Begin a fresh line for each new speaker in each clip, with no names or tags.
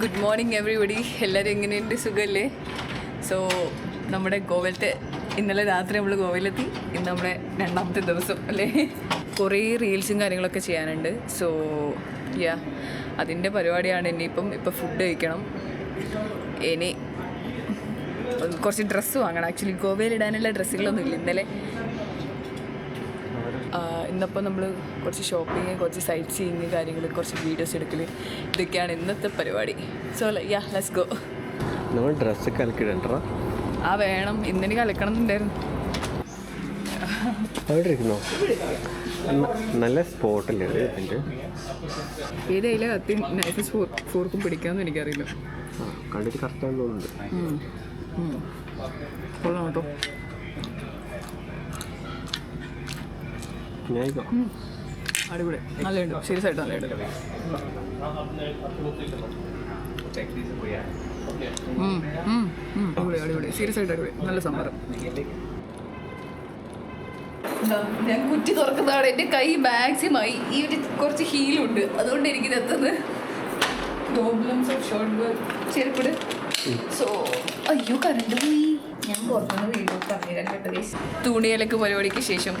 Good morning everybody. എല്ലാവരും എങ്ങനെയുണ്ട്? സുഖമല്ലേ? സോ നമ്മുടെ ഗോവയിലത്തെ ഇന്നലെ രാത്രി നമ്മൾ ഗോവയിലെത്തി. ഇന്ന് നമ്മുടെ രണ്ടാമത്തെ ദിവസം അല്ലേ. കുറേ റീൽസും കാര്യങ്ങളൊക്കെ ചെയ്യാനുണ്ട്. സോ അതിൻ്റെ പരിപാടിയാണ്. ഇപ്പോൾ ഫുഡ് കഴിക്കണം. ഇനി കുറച്ച് ഡ്രസ്സ് വാങ്ങണം. ആക്ച്വലി ഗോവയിൽ ഇടാനുള്ള ഡ്രസ്സുകളൊന്നും ഇല്ല. ഇന്നപ്പോൾ നമ്മൾ കുറച്ച് ഷോപ്പിങ്, കുറച്ച് സൈറ്റ് സീയിങ് കാര്യങ്ങൾ, കുറച്ച് വീഡിയോസ് എടുക്കൽ, ഇതൊക്കെയാണ് ഇന്നത്തെ പരിപാടി. So let's go.
നമ്മൾ ഡ്രസ്സ് കലക്കിടണ്ട.
വേണം. ഇന്നെനിക്ക് കലക്കണം എന്നുണ്ടായിരുന്നു.
അവിടെ ഇരിക്കുന്നോ? നല്ല സ്പോട്ടല്ലേ
ഏതായാലും കത്തി നൈഫ് ഫോർക്കും പിടിക്കാമെന്ന് എനിക്കറിയില്ല.
കണ്ടിട്ട് കറക്റ്റാന്ന് തോന്നുന്നുണ്ട്.
കൊള്ളാം കേട്ടോ. അടിപൊളി, നല്ലുണ്ട്. സീരിയസ് ആയിട്ട് നല്ലുണ്ട്. അടിപൊളി, സീരിയസ് ആയിട്ട് അടിപൊളി. നല്ല സംഭരം. ഞാൻ കുറ്റി തുറക്കുന്നതാണ്. എൻ്റെ കൈ മാക്സിമായി ഈ ഒരു കുറച്ച് ഹീലുണ്ട്, അതുകൊണ്ട് എനിക്കിത് എത്തുന്നത്. പ്രോബ്ലംസ് ഓഫ് ഷോർട്ട് ചെരുപ്പിട്. സോ അയ്യോ കറണ്ട് പോയി. ഞാൻ പുറത്തുനിന്ന് വീഡിയോ പറഞ്ഞുതരാൻ കേട്ടത്. തുണിയലക്ക് പരിപാടിക്ക് ശേഷം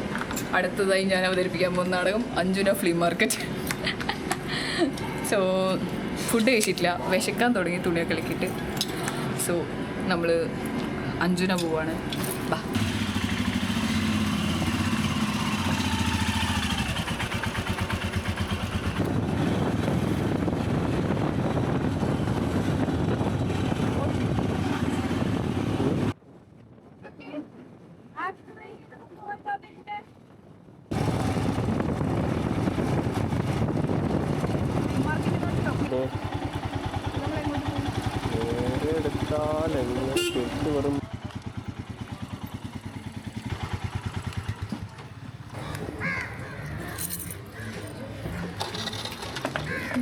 അടുത്തതായി ഞാൻ അവതരിപ്പിക്കാൻ പോകുന്ന നാടകം Anjuna flea market. So food കഴിച്ചിട്ടില്ല, വിശക്കാൻ തുടങ്ങി തുണിയൊക്കെ ഇളക്കിയിട്ട്. സോ നമ്മൾ അഞ്ജുന പോവാണ്. ബാ.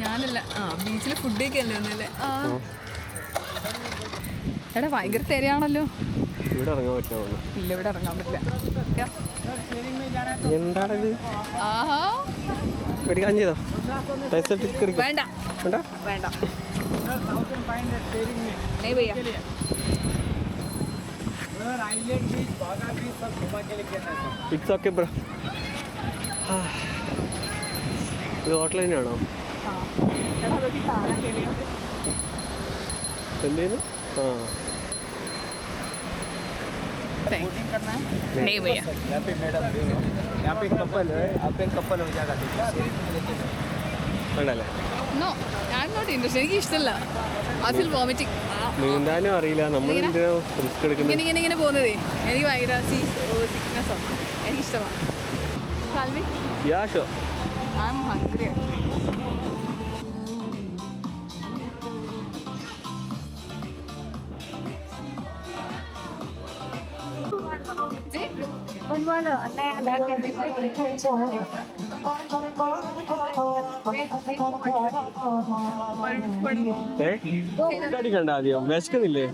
ഞാനല്ല, ബീച്ചിൽ ഫുഡ് കഴിക്കല്ലേ ഒന്നല്ലേ. എടാ ഭയങ്കര തിരയാണല്ലോ.
ഇവിടെ ഇറങ്ങാൻ പറ്റാമോ?
ഇല്ല, ഇവിടെ ഇറങ്ങാൻ പറ്റില്ല.
എന്താണത്?
ആഹാ, വേണ്ട വേണ്ട.
It's okay bro. ഇത് ഹോട്ടൽ തന്നെയാണോ? എന്തേലും
नहीं भैया,
വേണ്ടല്ലേ?
No, I am not interested. എനിക്ക് ഇഷ്ടമല്ല. I feel vomiting.
നീന്താനും അറിയില്ല. നമ്മൾ
ഇങ്ങനെ പോകുന്നതേ എനിക്ക് ഭയങ്കര സിക്നെസ് ആണ്. എനിക്കിഷ്ടമാണ്. I am hungry.
കണ്ട ആദ്യം വിശക്കുന്നില്ലേ?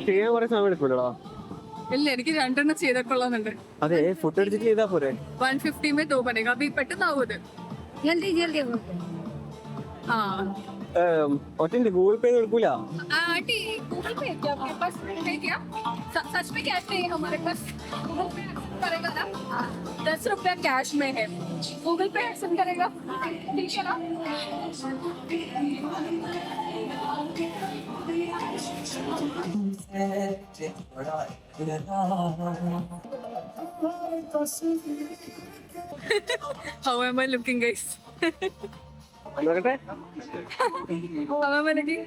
ചെയ്യാൻ കുറെ സമയം എടുക്കൂലോ.
ഇല്ല, എനിക്ക് 2 എണ്ണം ചെയ്താൽ കൊള്ളാന്നുണ്ട്.
അതെ, ഫുഡ് അടിച്ചിട്ട് ചെയ്താ പോരെ.
150 में 2 बनेगा. अभी പെട്ടെന്നാവും അത്. ജൽദി ജൽദി.
ഒറ്റ ഗൂഗിൾ പേ എടുക്കൂല.
आंटी गूगल पे क्या आपके पास है क्या? सच में कैश नहीं है हमारे पास. गूगल पे करेगा ना? 10 रुपया कैश में है. गूगल पे एक्सेप्ट करेगा? ठीक है ना? How am I looking, guys?
നോക്കട്ടെ.
How am I looking?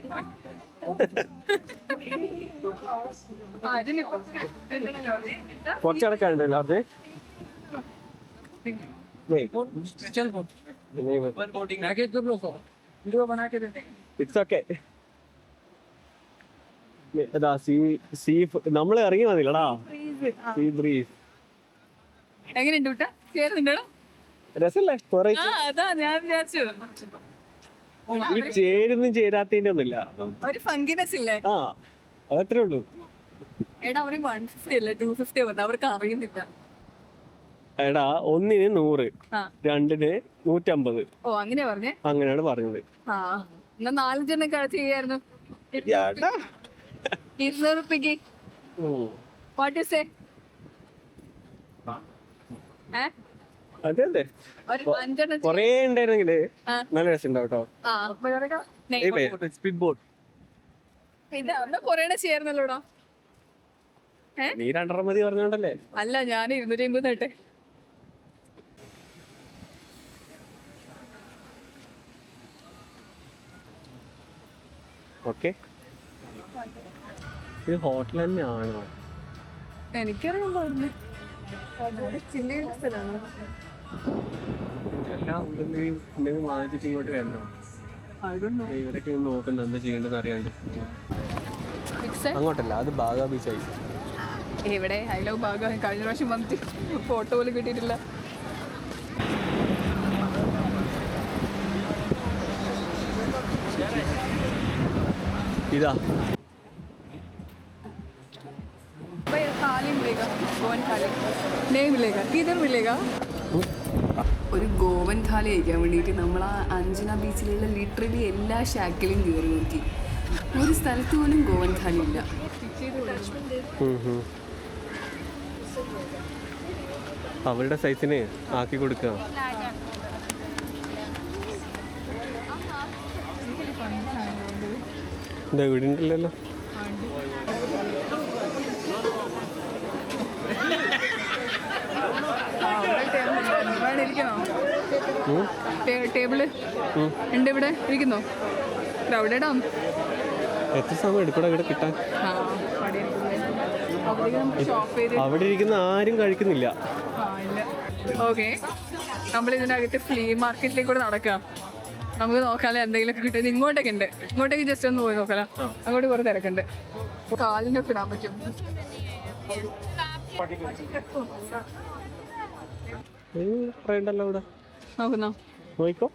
കുറച്ചടക്കാണ്ടല്ലോ അത്. It's okay. നമ്മള് ഇറങ്ങി വന്നില്ലടാ. സീ ബ്രീസ്
എങ്ങനെയുണ്ട് കുട്ടാ? കേറുന്നുണ്ടോ?
രസല്ലേ?
അതാ ഞാൻ വിചാരിച്ചു.
ചേരുന്നും ചേരാത്തതിന്റെ ഒന്നുമില്ല.
ഒരു ഫങ്കിനെസ് ഇല്ലേ?
അതത്രേ ഉള്ളൂ.
എടാ അവര് 150 അല്ല 250 വന്നത്. അവർക്ക് അറിയുന്നില്ല.
എടാ ഒന്നിന് 100, രണ്ടിന് 150.
ഓ അങ്ങനെ പറഞ്ഞേ?
അങ്ങനെയാണ് പറഞ്ഞത്.
എന്നാ 4 കഴിച്ച് ചെയ്യായിരുന്നു. 200 രൂപയ്ക്ക് വാട്ട് യു സേ?
അതെ അതെ
ഒരു 5
കൊറേ ഉണ്ടായിരുന്നെങ്കില് നല്ല രസമുണ്ടാവും കേട്ടോ. സ്പീഡ് ബോട്ട്
ഇത് അന്ന് കൊറേ ചെയ്യായിരുന്നല്ലോടാ.
നീ 2.5 മതി പറഞ്ഞോണ്ടല്ലേ.
അല്ല, ഞാൻ 250 നേട്ടെ.
ഓക്കെ, ഇത് ഹോട്ടൽ തന്നെയാണോ?
എനിക്കറിയാൻ പാടില്ല. ചില്ലയുടെ സ്ഥലമാണോ?
എല്ലാം എന്തെങ്കിലും വാങ്ങിച്ചിട്ട് ഇങ്ങോട്ട് വരണോ? ഇവരൊക്കെ നോക്കുന്നത് എന്താ ചെയ്യേണ്ടതെന്ന് അറിയാണ്ട്. അങ്ങോട്ടല്ല, അത് ബാഗ ബീച്ചായി.
എവിടെ? I love Baga. കഴിഞ്ഞ പ്രാവശ്യം വന്നിട്ട് ഫോട്ടോ പോലും കിട്ടിയിട്ടില്ല.
ഇതാ
थाली मिलेगा, गोवन थाली नहीं मिलेगा, किधर मिलेगा? ഒരു ഗോവൻ थाली കഴിക്കാൻ വേണ്ടിയിട്ട് നമ്മൾ ആ അഞ്ജന ബീച്ചിലുള്ള ലിറ്ററലി എല്ലാ ഷാക്കിലും കയറി നോക്കി. ഒരു സ്ഥലത്ത് പോലും ഗോവൻ थाली ഇല്ല.
അവരുടെ സൈസിന് ആക്കി കൊടുക്കുക. എന്താ ഇവിടെ ഉണ്ടല്ലോ. ടേബിള് ഉണ്ട് ഇവിടെ ഇരിക്കുന്നോ? ക്രൗഡഡ് ആണ്. എത്ര സമയം എടുക്കൂടെ ഇവിടെ കിട്ടാൻ? അവിടെ ഇരിക്കുന്ന ആരും കഴിക്കുന്നില്ല.
ഓക്കെ, നമ്മൾ ഇതിനകത്ത് ഫ്ലീ മാർക്കറ്റിലേക്ക് കൂടെ നടക്കാം. നമുക്ക് നോക്കാല്ലേ എന്തെങ്കിലും കിട്ടുന്നത്. ഇങ്ങോട്ടൊക്കെ ഉണ്ട്, ഇങ്ങോട്ടേക്ക് ജസ്റ്റ് ഒന്ന് പോയി നോക്കാം. അങ്ങോട്ട് കുറെ തിരക്കുണ്ട്. കാലിനൊക്കെ ഇടാൻ പറ്റും.
ഉണ്ടല്ലോ ഇവിടെ,
നോക്കുന്നോ?
നോക്കോ.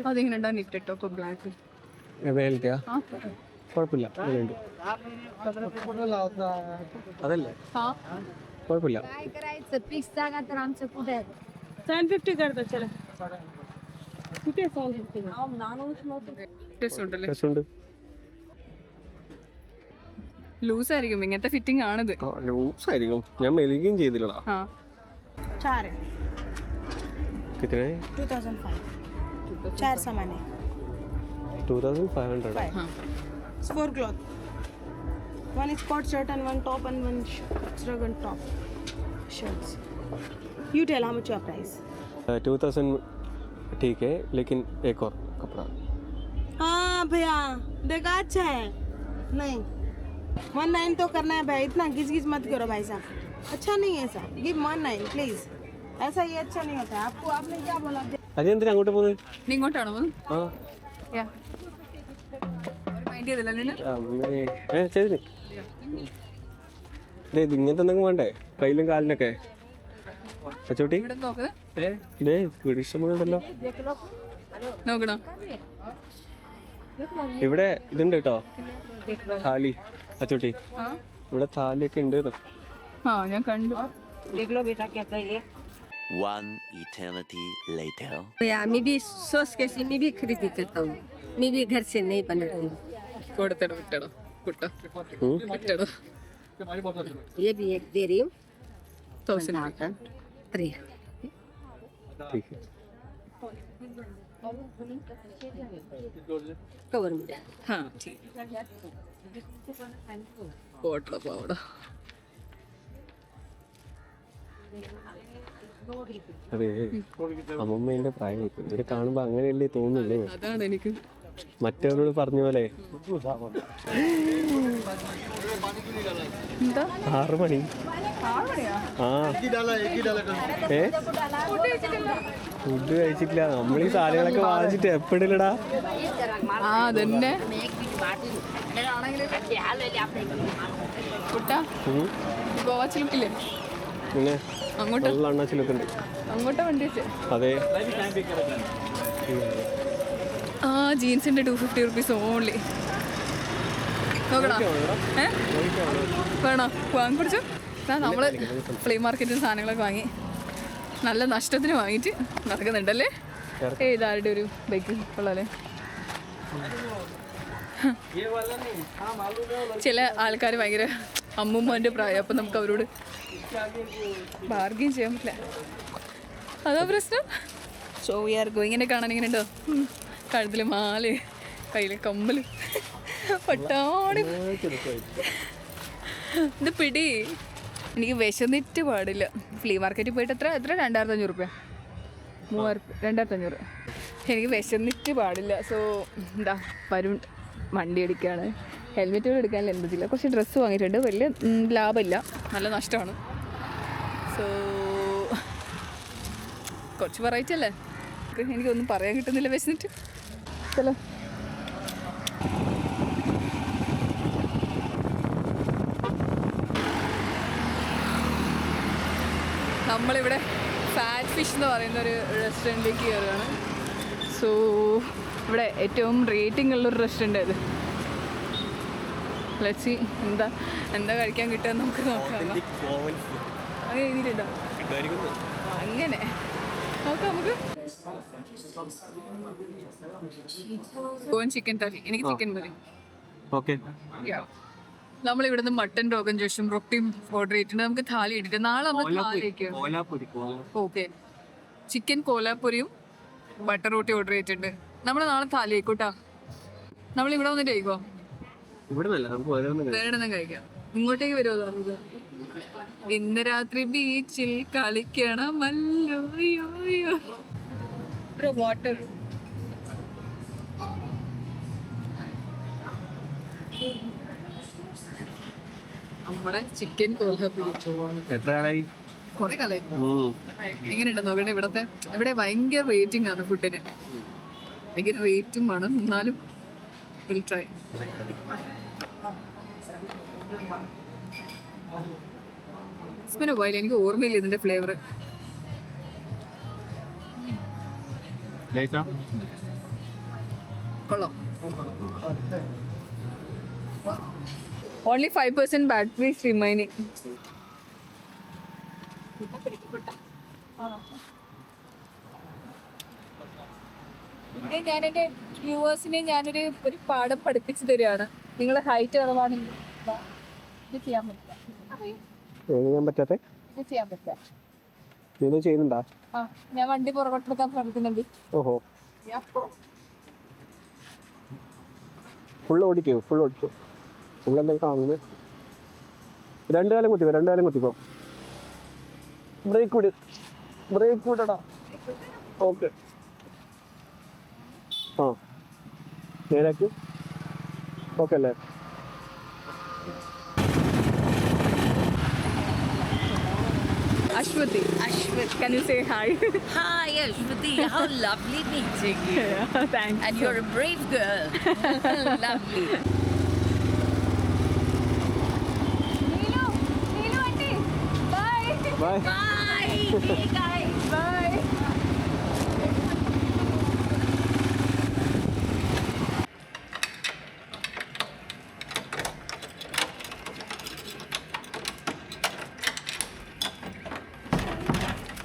അതിങ്ങനെ ഉണ്ടാവും. ഇട്ടോ ഇപ്പൊ ബ്ലാക്ക്
കുഴപ്പമില്ല, അതല്ലേ കുഴപ്പമില്ല.
750 कर दो चलो.
ലൂസ് ആയിരിക്കും, ഇങ്ങനത്തെ ഫിറ്റിംഗ് ആണിത്.
ലൂസ് ആയിരിക്കും, ഞാൻ മെലിക്കുകയും ചെയ്തില്ലടാ.
4 सामान है.
2500.
4 cloth. One is coat shirt and one top and one struggle top shirts. You tell how much your price.
2000 ठीक है, लेकिन एक और कपड़ा.
हाँ भैया, देखा अच्छा है. नहीं 19 तो करना है भाई. इतना घिस घिस मत करो भाई साहब, अच्छा नहीं है ऐसा. Give 19 please. ऐसा ये अच्छा नहीं होता है. आपको आपने क्या बोला?
അതെ, എന്തിനാ അങ്ങോട്ട് പോകുന്നത്?
നീ ഇങ്ങോട്ടാണോ?
ശരി. ഇങ്ങനത്തെ എന്തെങ്കിലും വേണ്ടേ കയ്യിലും കാലിനൊക്കെ? അച്ചോട്ടി ഇഷ്ടമുണ്ടല്ലോ.
നോക്കണോ?
ഇവിടെ ഇതുണ്ട് കേട്ടോ, താലി. അച്ചോട്ടി ഇവിടെ താലിയൊക്കെ ഉണ്ട്.
ഞാൻ കണ്ടു.
One eternity later.
मैं भी सोच के मैं भी खरीद करता हूँ. मैं भी घर से नहीं बनाती हूँ.
കൊടുത്തടോ വിട്ടടോ കുട്ടോ വിട്ടടോ.
ये भी एक दे रही हूँ.
1000
3.
ठीक है.
कवर में
हाँ ठीक. പോട്ടോ പോടാ.
അതെ, അമ്മമ്മേന്റെ പ്രായം ഇവരെ കാണുമ്പോ അങ്ങനെയല്ലേ തോന്നുന്നില്ലേ?
അതാണ് എനിക്ക്
മറ്റവരോട് പറഞ്ഞ പോലെ.
എന്താ
6 മണി. ആ ഫുഡ് കഴിച്ചിട്ടില്ല. നമ്മൾ ഈ സാധനങ്ങളൊക്കെ വാങ്ങിച്ചിട്ട് എപ്പോഴില്ലടാ.
ആ അതന്നെ കുട്ടാ. ഗോവ ചിലുക്കില്ലേ?
പിന്നെ
അങ്ങോട്ട്
അണ്ണാച്ചിലൊക്കെ ഉണ്ട്.
അങ്ങോട്ടാ വണ്ടി വെച്ചേ.
അതെ,
ആ ജീൻസിന്റെ 250 റുപ്പീസ് ഓൺലി. നോക്കണോ? വേണോ? വാങ്ങി പിടിച്ചു. നമ്മള് ഫ്ലീ മാർക്കറ്റിൽ സാധനങ്ങളൊക്കെ വാങ്ങി.
നല്ല നഷ്ടത്തിന് വാങ്ങിയിട്ട് നടക്കുന്നുണ്ടല്ലേ. ഇതാരുടെ ഒരു ബൈക്ക് ഉള്ളല്ലേ. ചില ആൾക്കാർ ഭയങ്കര അമ്മൂമ്മൻ്റെ പ്രായം, അപ്പം നമുക്ക് അവരോട് ബാർഗെയിൻ ചെയ്യാൻ പറ്റില്ല, അതാ പ്രശ്നം. So we are going. ഇങ്ങനെ കാണാൻ ഇങ്ങനെ ഉണ്ടോ, കഴുത്തിൽ മാല്, കയ്യിൽ കമ്മൽ, പട്ടാണ്. ഇത് പിടി. എനിക്ക് വിശന്നിട്ട് പാടില്ല. ഫ്ലീ മാർക്കറ്റിൽ പോയിട്ട് എത്ര 2500 രൂപ, 2500. എനിക്ക് വിശന്നിട്ട് പാടില്ല. സോ എന്താ വരും വണ്ടി അടിക്കുകയാണ്. ഹെൽമെറ്റുകൾ എടുക്കാനുള്ള എന്തില്ല. കുറച്ച് ഡ്രസ്സ് വാങ്ങിയിട്ടുണ്ട്. വലിയ ലാഭമില്ല, നല്ല നഷ്ടമാണ്. സോ കുറച്ച് വെറൈറ്റി അല്ലേ, എനിക്കൊന്നും പറയാൻ കിട്ടുന്നില്ല വിശന്നിട്ട്. ചലോ നമ്മളിവിടെ ഫാറ്റ് ഫിഷ് എന്ന് പറയുന്ന ഒരു റെസ്റ്റോറൻറ്റിലേക്ക് കയറുകയാണ്. സോ ഇവിടെ ഏറ്റവും റേറ്റിംഗ് ഉള്ളൊരു റെസ്റ്റോറൻ്റ് ഇത്. ലച്ചി എന്താ കഴിക്കാൻ കിട്ടുക നമുക്ക് നോക്കാം. അങ്ങനെ എഴുതിയിട്ടുണ്ടോ? അങ്ങനെ നോക്കാം നമുക്ക്. ചിക്കൻ തലി, എനിക്ക് ചിക്കൻ മതി. നമ്മളിവിടുന്ന് മട്ടൻ രോഗൻ ജോഷും റൊട്ടിയും ഓർഡർ ചെയ്തിട്ടുണ്ട്. നമുക്ക് താലി ഇട്ടിട്ട് നാളെ നമ്മൾ താലിക്ക്. ഓക്കെ, ചിക്കൻ കോലാപ്പുരിയും ബട്ടർ റോട്ടി ഓർഡർ ചെയ്തിട്ടുണ്ട്. നമ്മൾ നാളെ താലി ആയിക്കോട്ടാ. നമ്മൾ ഇവിടെ വന്നിട്ട് കഴിക്കോ? വേറെ കഴിക്കാം. ഇങ്ങോട്ടേക്ക് വരുമോ? ഇന്ന് രാത്രി ബീച്ചിൽ കളിക്കണമല്ലോ. വാട്ടർ നമ്മുടെ ചിക്കൻ കോലാപ്പുരി കുറെ കാലം എങ്ങനെയുണ്ട് നോക്കട്ടെ. ഇവിടെ ഭയങ്കര റേറ്റിംഗ് ആണ് ഫുഡിന്, ഭയങ്കര റേറ്റും ആണ്. എന്നാലും വിൽ ട്രൈ. എനിക്ക് ഓർമ്മയില്ല ഇതിന്റെ ഫ്ലേവർ. കൊള്ളാം. Only 5% battery is remaining. ഞാൻ എൻ്റെ വ്യൂവേഴ്സിനെ ഞാനൊരു പാഠം പഠിപ്പിച്ചു തരികയാണ്. നിങ്ങൾ ഹൈറ്റ് കുറവാണെങ്കിൽ ഇത് ചെയ്യാൻ പറ്റില്ല.
ചെയ്യുന്നുണ്ടാ?
ഞാൻ വണ്ടി പുറകോട്ടെടുക്കാൻ ശ്രമിക്കുന്നുണ്ട്.
ഓഹോ, ഫുൾ ഓടിക്കോ? ഫുള്ളെന്തെങ്കിലും കാണുന്നത്. രണ്ടു കാലം കുത്തിക്കോ. ബ്രേക്ക് വിടടാ. ഓക്കെ, ആ നേരാക്കി. ഓക്കെ അല്ലേ?
Ashwati, can you say hi?
Hi, Ashwati. How lovely meeting you.
Yeah, thanks.
And you're a brave girl. Lovely.
Neelu aunty, bye.
Bye.
Bye. See you guys.
Bye.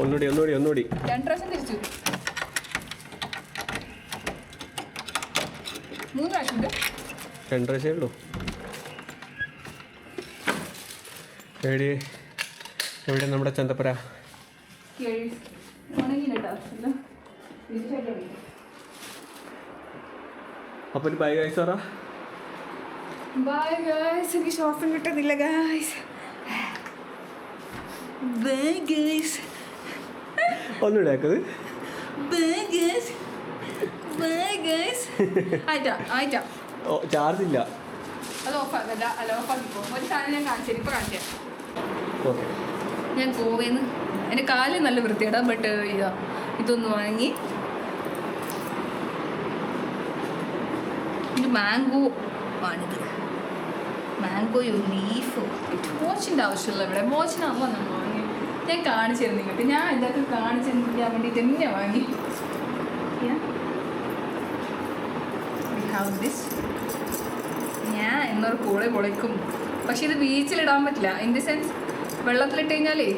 ഒന്നുകൂടി.
2 പ്രാവശ്യം തിരിച്ചു. 3 പ്രാവശ്യം ഉണ്ട്.
2 പ്രാവശ്യമേ ഉള്ളൂ. എവിടെ നമ്മുടെ ചന്തപ്പുര? അപ്പൊ ബൈ ഗൈസ് പറ.
Bye guys. എനിക്ക് ശ്വാസം കിട്ടുന്നില്ല ഗൈസ്. Bye guys.
ഒന്നുകൂടെ ആക്കത്.
ആയിട്ടാ
ചാർജ് ഇല്ല.
അത് ഓഫാക്കല്ല. അല്ല, ഓഫാക്കിപ്പോ. ഒരു സാധനം ഞാൻ കാണിച്ചു തരാം. ഇപ്പൊ കാണിക്കാം.
ഓക്കെ,
ഞാൻ ഗോവയിൽ എൻ്റെ കാല് നല്ല വൃത്തിയാടാ. ബട്ട് ഇതൊന്ന് വാങ്ങി. ഇത് മാംഗോ ആണിത്. മാംഗോയോ ലീഫോ. മോച്ചിൻ്റെ ആവശ്യമില്ല ഇവിടെ. മോച്ചിനാകുമ്പോൾ നമ്മൾ വാങ്ങി. ഞാൻ കാണിച്ചു തരും നിങ്ങൾക്ക്. ഞാൻ ഇതൊക്കെ കാണിച്ചു തരാൻ വേണ്ടിയിട്ട് തന്നെയാണ് വാങ്ങി. ഞാൻ എന്നൊരു കൂടെ പൊളിക്കും. പക്ഷെ ഇത് ബീച്ചിലിടാൻ പറ്റില്ല. ഇൻ ദി സെൻസ് വെള്ളത്തിലിട്ട് കഴിഞ്ഞാലേ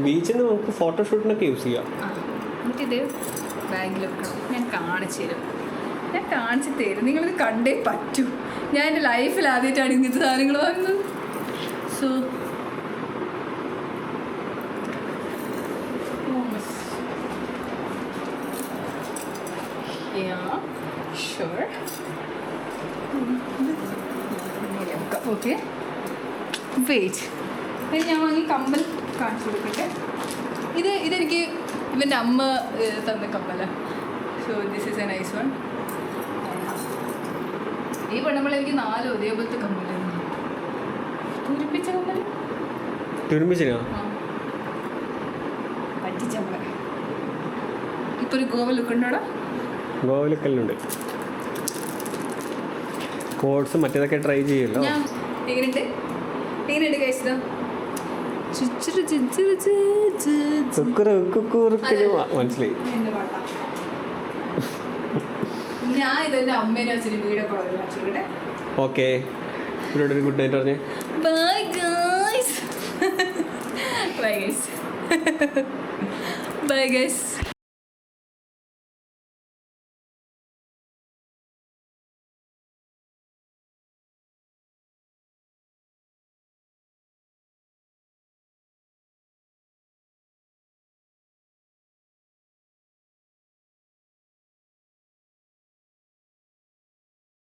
ബീച്ചിൽ നിന്ന് നമുക്ക് ഫോട്ടോഷൂട്ടിനൊക്കെ യൂസ് ചെയ്യാം.
എന്നിട്ടിത് ബാഗിൽ വെക്കണം. ഞാൻ കാണിച്ചു തരും. നിങ്ങളിത് കണ്ടേ പറ്റൂ. ഞാൻ എൻ്റെ ലൈഫിൽ ആദ്യമായിട്ടാണ് ഇങ്ങനത്തെ സാധനങ്ങൾ വാങ്ങുന്നത്. So okay wait. ഞാൻ വാങ്ങി കമ്മൽ കാണിച്ചു കൊടുക്കട്ടെ. ഇതെനിക്ക് ഇവൻ്റെ അമ്മ തന്ന കമ്മലാണ്. So this is a nice one. ഈ പെണ്ണുമ്പോൾ എനിക്ക് 4 ഒരേപോലത്തെ കമ്മലാണ്. തുരിപ്പിച്ച കമ്മൽ
തുരുമ്പിച്ചിനാ
പറ്റിച്ചമ്മ. ഇപ്പൊ ഒരു ഗോവ ലുക്ക് ഉണ്ടോടാ?
ഗോവലക്കല്ലുണ്ട്. കോഡ്സ് മറ്റേതൊക്കെ ട്രൈ ചെയ്യല്ലോ.
ഞാൻ എങ്ങനെയുണ്ട് കഴിച്ചതാ?
മനസ്സിലായി.
ഞാൻ ഇതെന്റെ അമ്മേനെ വെച്ചിട്ട് വീടൊക്കെ കാണിച്ചോട്ടെ.
ഓക്കെ, ഇവിടെ ഒരു ഗുഡ് നൈറ്റ് പറഞ്ഞേ.
Bye guys. Bye guys.